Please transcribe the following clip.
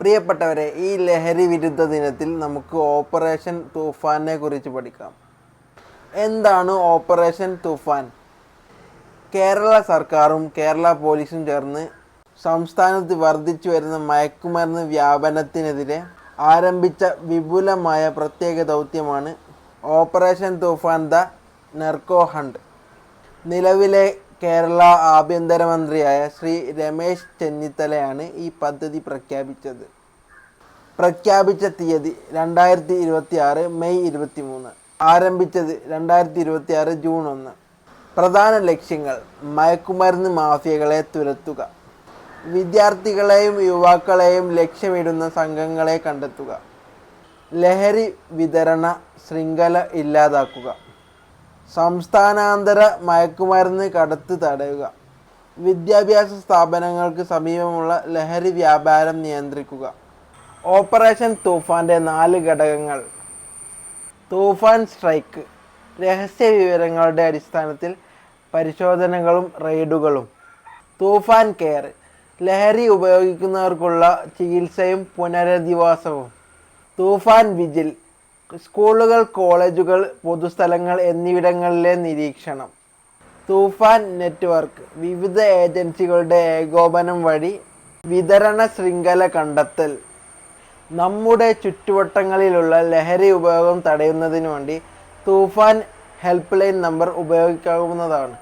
പ്രിയപ്പെട്ടവരെ, ഈ ലഹരി വിരുദ്ധ ദിനത്തിൽ നമുക്ക് ഓപ്പറേഷൻ തൂഫാനെ കുറിച്ച് പഠിക്കാം. എന്താണ് ഓപ്പറേഷൻ തൂഫാൻ? കേരള സർക്കാരും കേരള പോലീസും ചേർന്ന് സംസ്ഥാനത്ത് വർദ്ധിച്ചു വരുന്ന മയക്കുമരുന്ന് വ്യാപനത്തിനെതിരെ ആരംഭിച്ച വിപുലമായ പ്രത്യേക ദൗത്യമാണ് operation Toofan the narco hunt. നിലവിലെ കേരള ആഭ്യന്തരമന്ത്രിയായ ശ്രീ രമേശ് ചെന്നിത്തലയാണ് ഈ പദ്ധതി പ്രഖ്യാപിച്ചത്. പ്രഖ്യാപിച്ച തീയതി 2026 മെയ് 23, ആരംഭിച്ചത് 2026 ജൂൺ 1. പ്രധാന ലക്ഷ്യങ്ങൾ: മയക്കുമരുന്ന് മാഫിയകളെ തുരത്തുക, വിദ്യാർത്ഥികളെയും യുവാക്കളെയും ലക്ഷ്യമിടുന്ന സംഘങ്ങളെ കണ്ടെത്തുക, ലഹരി വിതരണ ശൃംഖല ഇല്ലാതാക്കുക, സംസ്ഥാനാന്തര മയക്കുമരുന്ന് കടത്ത് തടയുക, വിദ്യാഭ്യാസ സ്ഥാപനങ്ങൾക്ക് സമീപമുള്ള ലഹരി വ്യാപാരം നിയന്ത്രിക്കുക. ഓപ്പറേഷൻ തൂഫാൻ്റെ 4 ഘടകങ്ങൾ. തൂഫാൻ സ്ട്രൈക്ക്: രഹസ്യ വിവരങ്ങളുടെ അടിസ്ഥാനത്തിൽ പരിശോധനകളും റെയ്ഡുകളും. തൂഫാൻ കെയർ: ലഹരി ഉപയോഗിക്കുന്നവർക്കുള്ള ചികിത്സയും പുനരധിവാസവും. തൂഫാൻ വിജിൽ: സ്കൂളുകൾ, കോളേജുകൾ, പൊതുസ്ഥലങ്ങൾ എന്നിവിടങ്ങളിലെ നിരീക്ഷണം. തൂഫാൻ നെറ്റ്വർക്ക്: വിവിധ ഏജൻസികളുടെ ഏകോപനം വഴി വിതരണ ശൃംഖല കണ്ടെത്തൽ. നമ്മുടെ ചുറ്റുവട്ടങ്ങളിലുള്ള ലഹരി ഉപയോഗം തടയുന്നതിനു വേണ്ടി തൂഫാൻ ഹെൽപ്പ് ലൈൻ നമ്പർ ഉപയോഗിക്കാവുന്നതാണ്.